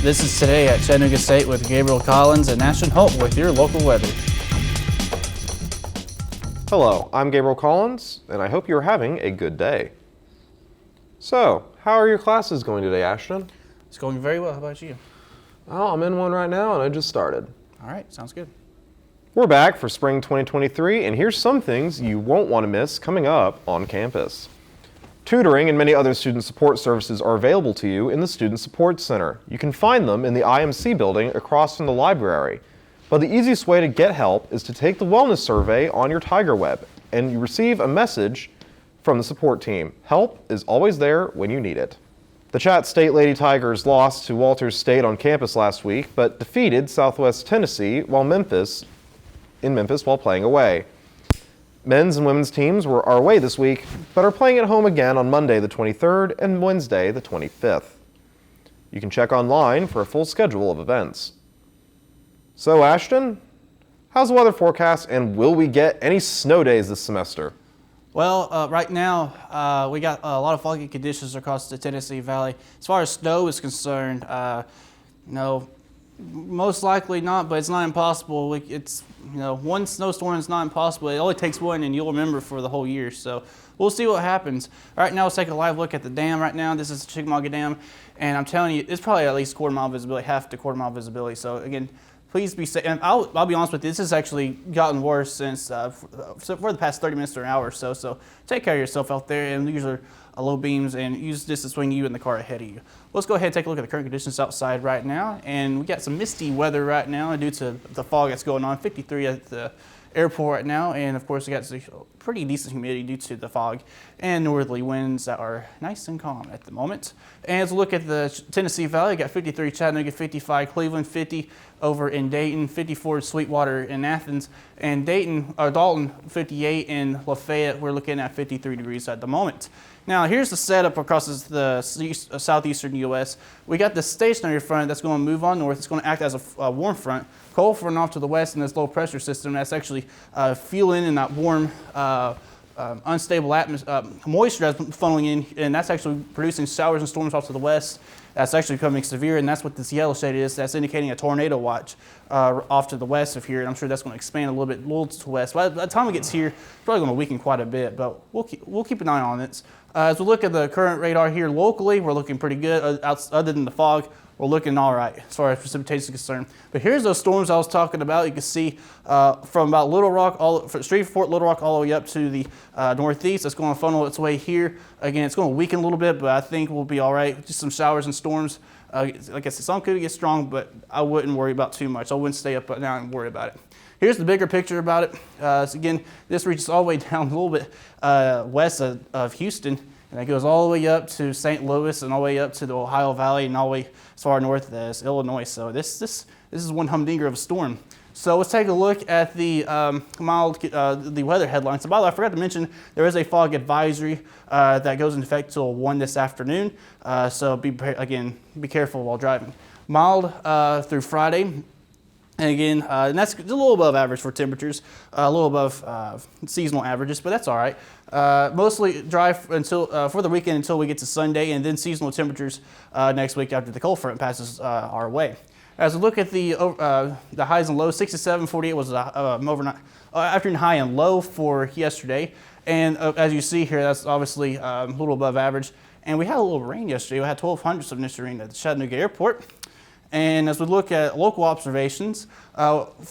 This is Today at Chattanooga State with Gabriel Collins and Ashton Holt with your local weather. Hello, I'm Gabriel Collins, and I hope you're having a good day. So, how are your classes going today, Ashton? It's going very well. How about you? Oh, I'm in one right now, and I just started. All right, sounds good. We're back for spring 2023, and here's some things you won't want to miss coming up on campus. Tutoring and many other student support services are available to you in the Student Support Center. You can find them in the IMC building across from the library. But the easiest way to get help is to take the wellness survey on your TigerWeb, and you receive a message from the support team. Help is always there when you need it. The ChattState Lady Tigers lost to Walters State on campus last week, but defeated Southwest Tennessee in Memphis while playing away. Men's and women's teams are away this week, but are playing at home again on Monday the 23rd and Wednesday the 25th. You can check online for a full schedule of events. So Ashton, how's the weather forecast, and will we get any snow days this semester? Well, right now we got a lot of foggy conditions across the Tennessee Valley. As far as snow is concerned, most likely not, but it's not impossible. One snowstorm is not impossible. It only takes one, and you'll remember for the whole year. So we'll see what happens. Right now, let's take a live look at the dam. Right now, this is the Chickamauga Dam, and I'm telling you, it's probably at least quarter-mile visibility, half to quarter-mile visibility. So again, please be safe. And I'll be honest with you, this has actually gotten worse since for the past 30 minutes or an hour or so. So take care of yourself out there, and use your low beams and use this to swing you in the car ahead of you. Let's go ahead and take a look at the current conditions outside right now. And we got some misty weather right now due to the fog that's going on. 53 at the airport right now, and of course we got pretty decent humidity due to the fog and northerly winds that are nice and calm at the moment. And as we look at the Tennessee Valley, we got 53 Chattanooga, 55 Cleveland, 50 over in Dayton, 54 Sweetwater in Athens, and Dalton 58 in Lafayette. We're looking at 53 degrees at the moment. Now here's the setup across the southeastern U.S. We got the stationary front that's going to move on north. It's going to act as a warm front, cold front off to the west, and this low pressure system that's actually fueling in that warm, unstable moisture that's funneling in, and that's actually producing showers and storms off to the west. That's actually becoming severe, and that's what this yellow shade is. That's indicating a tornado watch off to the west of here, and I'm sure that's going to expand a little to the west. By the time it gets here, it's probably going to weaken quite a bit, but we'll keep an eye on it. As we look at the current radar here locally, we're looking pretty good. Other than the fog, we're looking all right as far as precipitation is concerned. But here's those storms I was talking about. You can see from about Little Rock, Fort Little Rock, all the way up to the northeast. It's going to funnel its way here. Again, it's going to weaken a little bit, but I think we'll be all right. Just some showers and storms. Like I said, some could get strong, but I wouldn't worry about too much. I wouldn't stay up now and worry about it. Here's the bigger picture about it. So again, this reaches all the way down a little bit west of Houston, and it goes all the way up to St. Louis and all the way up to the Ohio Valley and all the way as far north as Illinois. So this is one humdinger of a storm. So let's take a look at the the weather headlines. So by the way, I forgot to mention there is a fog advisory that goes into effect till 1 this afternoon. So be careful while driving. Mild through Friday. And again, and that's a little above average for temperatures, a little above seasonal averages, but that's all right. Mostly dry until for the weekend until we get to Sunday, and then seasonal temperatures next week after the cold front passes our way. As we look at the highs and lows, 67, 48 was overnight afternoon high and low for yesterday, and as you see here, that's obviously a little above average. And we had a little rain yesterday. We had 1,200 of initial rain at the Chattanooga Airport. And as we look at local observations,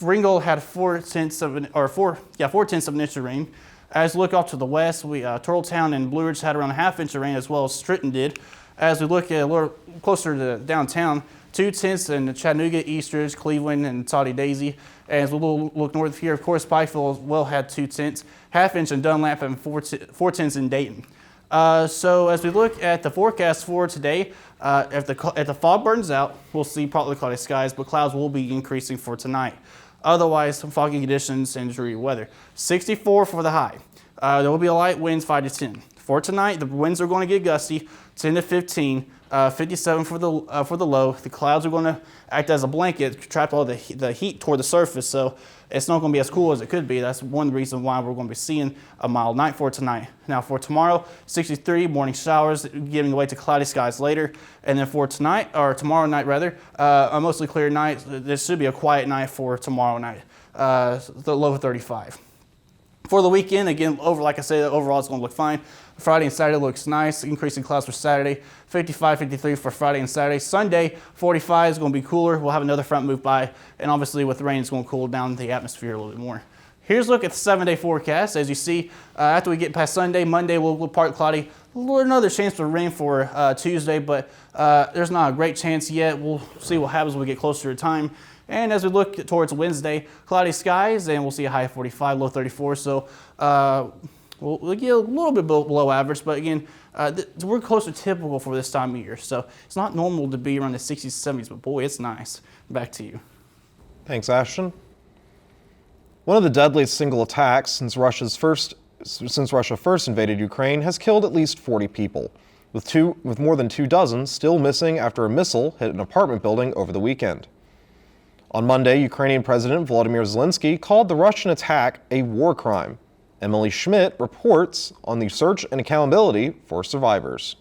Ringgold had 4 tenths of an inch of rain. As we look off to the west, Turtletown and Blue Ridge had around a ½ inch of rain, as well as Stritton did. As we look at a little closer to downtown, 2 tenths in Chattanooga, Eastridge, Cleveland, and Toddy Daisy. And as we look north of here, of course, Pikeville as well had 2 tenths, ½ inch in Dunlap, and 4 tenths in Dayton. So as we look at the forecast for today, if the fog burns out, we'll see partly cloudy skies, but clouds will be increasing for tonight. Otherwise, some foggy conditions and dreary weather. 64 for the high. There will be a light winds 5 to 10. For tonight, the winds are going to get gusty, 10 to 15, 57 for the low. The clouds are going to act as a blanket, trap all the heat toward the surface, so it's not going to be as cool as it could be. That's one reason why we're going to be seeing a mild night for tonight. Now for tomorrow, 63, morning showers, giving way to cloudy skies later. And then for tonight, or tomorrow night rather, a mostly clear night. This should be a quiet night for tomorrow night. The low of 35. For the weekend, again, like I said, overall it's going to look fine. Friday and Saturday looks nice. Increasing clouds for Saturday. 55, 53 for Friday and Saturday. Sunday, 45 is going to be cooler. We'll have another front move by. And obviously with rain, it's going to cool down the atmosphere a little bit more. Here's a look at the 7-day forecast. As you see, after we get past Sunday, Monday will part cloudy. Another chance for rain for Tuesday, but there's not a great chance yet. We'll see what happens when we get closer to time. And as we look towards Wednesday, cloudy skies, and we'll see a high of 45, low 34. So we'll get a little bit below average, but again, we're close to typical for this time of year. So it's not normal to be around the 60s, 70s, but boy, it's nice. Back to you. Thanks, Ashton. One of the deadliest single attacks since Russia first invaded Ukraine has killed at least 40 people, with more than 24 still missing after a missile hit an apartment building over the weekend. On Monday, Ukrainian President Volodymyr Zelensky called the Russian attack a war crime. Emily Schmidt reports on the search and accountability for survivors.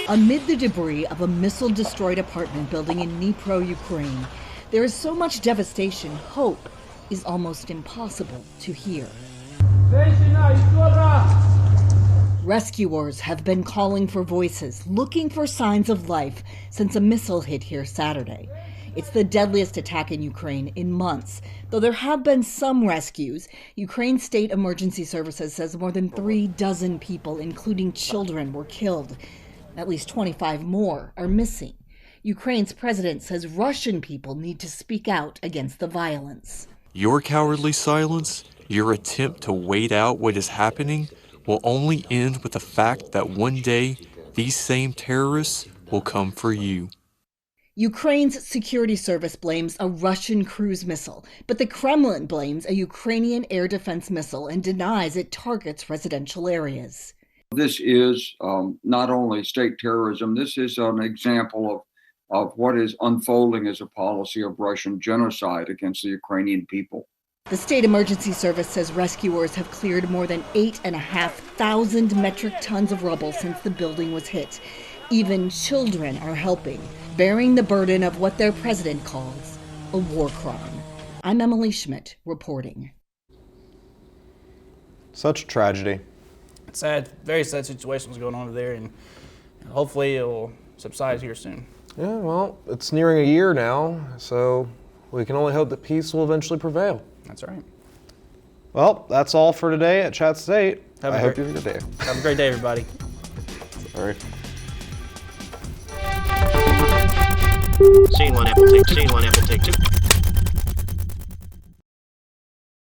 Amid the debris of a missile-destroyed apartment building in Dnipro, Ukraine, there is so much devastation, hope is almost impossible to hear. Rescuers have been calling for voices, looking for signs of life since a missile hit here Saturday. It's the deadliest attack in Ukraine in months. Though there have been some rescues, Ukraine's state emergency services says more than 36 people, including children, were killed. At least 25 more are missing. Ukraine's president says Russian people need to speak out against the violence. Your cowardly silence, your attempt to wait out what is happening, will only end with the fact that one day these same terrorists will come for you. Ukraine's security service blames a Russian cruise missile, but the Kremlin blames a Ukrainian air defense missile and denies it targets residential areas. This is not only state terrorism, this is an example of what is unfolding as a policy of Russian genocide against the Ukrainian people. The state emergency service says rescuers have cleared more than 8,500 metric tons of rubble since the building was hit. Even children are helping, bearing the burden of what their president calls a war crime. I'm Emily Schmidt, reporting. Such tragedy. Sad, very sad situations going on over there, and hopefully it will subside here soon. Yeah, well, it's nearing a year now, so we can only hope that peace will eventually prevail. That's right. Well, that's all for today at ChattState. I hope you have a good day. Have a great day, everybody. All right. Scene 1, Apple take 2.